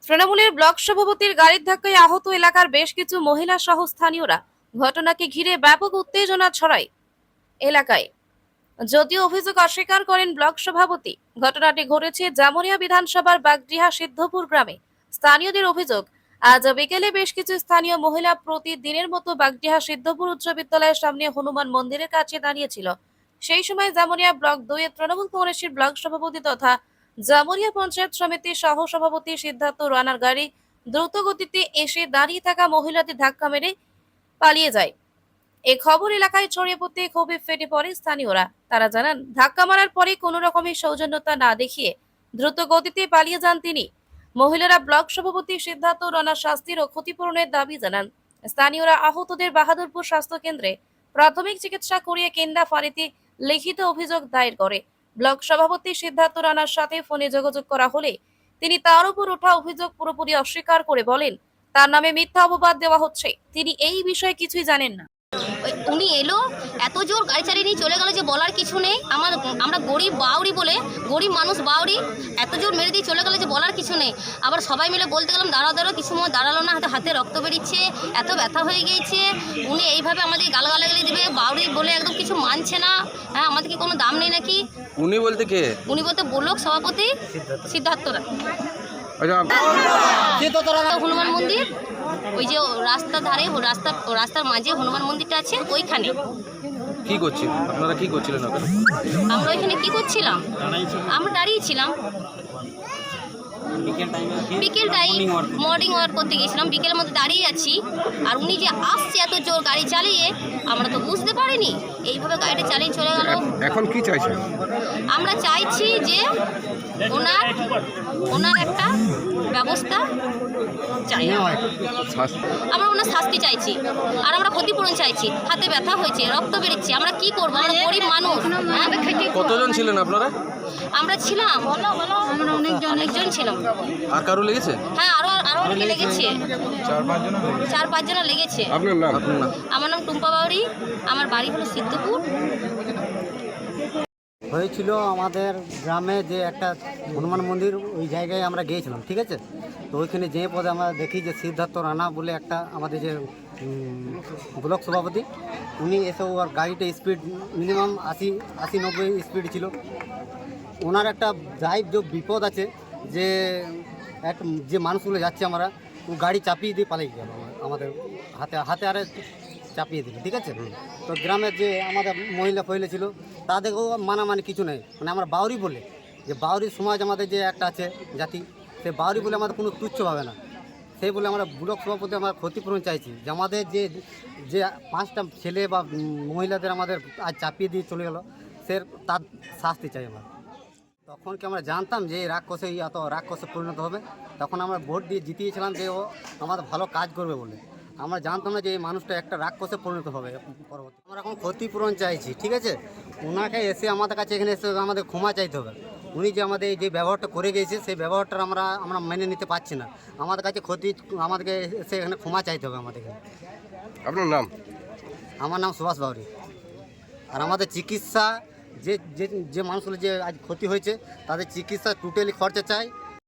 তৃণমূলের ব্লক সভাপতির গাড়ির ধাক্কায় আহত এলাকার বেশ কিছু মহিলা সহ স্থানীয়রা। ঘটনাকে ঘিরে ব্যাপক উত্তেজনা ছড়ায় এলাকায়। যদিও অভিযোগ অস্বীকার করেন ব্লক সভাপতি। ঘটনাটি ঘটেছে জামুরিয়া বিধানসভার বাগডিহা সিদ্ধপুর গ্রামে। স্থানীয়দের অভিযোগ, আজ বিকেলে বেশ কিছু স্থানীয় মহিলা প্রতিদিনের মতো বাগডিহা সিদ্ধপুর উচ্চ বিদ্যালয়ের সামনে হনুমান মন্দিরের কাছে দাঁড়িয়েছিল। সেই সময় জামুরিয়া ব্লক 2 এর তৃণমূল কংগ্রেসের ব্লক সভাপতি তথা জামুরিয়া পঞ্চায়েত সমিতির সহ সভাপতি সিদ্ধার্থ রানার গাড়ি দ্রুত গতিতে এসে দাঁড়িয়ে থাকা মহিলাদের ধাক্কা মেরে পালিয়ে যায়। এই খবর এলাকায় ছড়িয়ে পড়তে ক্ষোভে ফেটে পড়ে স্থানীয়রা। তারা জানান, ধাক্কা মারার পরে কোনো রকমের সৌজন্যতা না দেখিয়ে দ্রুত গতিতে পালিয়ে যান তিনি। মহিলারা ব্লক সভাপতি সিদ্ধার্থ রানার শাস্তির ও ক্ষতিপূরণের দাবি জানান। স্থানীয়রা আহতদের বাহাদুরপুর স্বাস্থ্য কেন্দ্রে প্রাথমিক চিকিৎসা করিয়ে কেন্দা ফাঁড়িতে লিখিত অভিযোগ দায়ের করে। ব্লক সভাপতি সিদ্ধার্থ রানার সাথে ফোনে যোগাযোগ করা হলে তিনি তার উপর ওঠা অভিযোগ পুরোপুরি অস্বীকার করে বলেন, তার নামে মিথ্যা অপবাদ দেওয়া হচ্ছে, তিনি এই বিষয়ে কিছুই জানেন না। উনি এলো, এত জোর গাড়ি চালিয়ে নিয়ে চলে গেল যে বলার কিছু নেই। আমরা গরিব বাউরি বলে, গরিব মানুষ বাউরি, এত জোর মেরে দিয়ে চলে গেল যে বলার কিছু নেই। আবার সবাই মিলে বলতে গেলাম দাঁড়াও দাঁড়াও, কিছু সময় দাঁড়ালো না, হাতে রক্ত বেরিয়েছে, এত ব্যথা হয়ে গিয়েছে। উনি এইভাবে আমাদের গালাগালি দিবে, বাউরি বলে একদম কিছু মানছে না। হ্যাঁ, আমাদের কি কোনো দাম নেই নাকি? উনি বলতে কে? উনি বলতে ব্লক সভাপতি সিদ্ধার্থরা। হনুমান মন্দির, ওই যে রাস্তার ধারে, রাস্তার মাঝে হনুমান মন্দিরটা আছে, ওইখানে। কি করছেন আপনারা? কি করছিলেন ওখানে? আমরা ওইখানে কি করছিলাম? আমরা দাঁড়িয়েছিলাম। বিকেল টাইম মর্নিং ওয়াক করতে গেছিলাম, বিকেলের মধ্যে দাঁড়িয়ে আছি। আর উনি যে আসছে এত জোর গাড়ি চালিয়ে, আমরা তো বুঝতে পারিনি, এইভাবে গাড়িটা চালিয়ে চলে গেল। এখন কি চাইছেন? আমরা চাইছি যে ওনার একটা ব্যবস্থা চাই, আমরা ওনার শাস্তি চাইছি। আর আমরা ক্ষতিপূরণ চাইছি। হাতে ব্যথা হয়েছে, রক্ত বেরোচ্ছে, আমরা কি করবো? আমরা গরিব মানুষ। কতজন ছিলেন আপনারা? আমরা ছিলাম, আমরা অনেকজন ছিলাম। আর কারো লেগেছে? হ্যাঁ, আরো অনেকে লেগেছে, 4-5 জন লেগেছে। আপনার নাম? আমার নাম টুম্পা বাউরি, আমার বাড়ি হলো সিদ্ধপুর। হয়েছিল আমাদের গ্রামে যে একটা হনুমান মন্দির, ওই জায়গায় আমরা গিয়েছিলাম, ঠিক আছে। তো ওইখানে যে পদে আমরা দেখি যে সিদ্ধার্থ রানা বলে একটা আমাদের যে ব্লক সভাপতি, উনি এসে ওর গাড়িটা স্পিড মিনিমাম 80-90 স্পিড ছিল। ওনার একটা ড্রাইভ যে বিপদ আছে, যে যে মানুষগুলো যাচ্ছে আমরা, ও গাড়ি চাপিয়ে দিয়ে পালিয়ে গেল, আমাদের হাতে আরে চাপিয়ে দিল, ঠিক আছে। তো গ্রামের যে আমাদের মহিলা ফহিলা ছিল, তাদেরকেও মানামানি কিছু নেই, মানে আমরা বাউরি বলে, যে বাউরি সমাজ আমাদের যে একটা আছে জাতি, সে বাউরি বলে আমাদের কোনো তুচ্ছ পাবে না। সেই বলে আমরা ব্লক সভাপতি আমরা ক্ষতিপূরণ চাইছি, যে আমাদের যে 5টা ছেলে বা মহিলাদের আমাদের আজ চাপিয়ে দিয়ে চলে গেল, সে তার শাস্তি চাই আমরা। তখন কি আমরা জানতাম যে এই রাক্ষসে এত রাক্ষসে পরিণত হবে? তখন আমরা ভোট দিয়ে জিতিয়েছিলাম যে ও আমাদের ভালো কাজ করবে বলে। আমরা জানতাম না যে এই মানুষটা একটা রাক্ষসে পরিণত হবে পরবর্তী। আমরা এখন ক্ষতিপূরণ চাইছি, ঠিক আছে। ওনাকে এসে আমাদের কাছে এখানে এসে আমাদের ক্ষমা চাইতে হবে। উনি যে আমাদের যে ব্যবহারটা করে গিয়েছে, সেই ব্যবহারটা আমরা মেনে নিতে পারছি না। আমাদের কাছে আমাদেরকে এসে এখানে ক্ষমা চাইতে হবে আমাদেরকে। আপনার নাম? আমার নাম সুভাষ বাউরি। আর আমাদের চিকিৎসা যে মানুষগুলো যে আজ ক্ষতি হয়েছে, তাদের চিকিৎসা টোটালি খরচা চাই।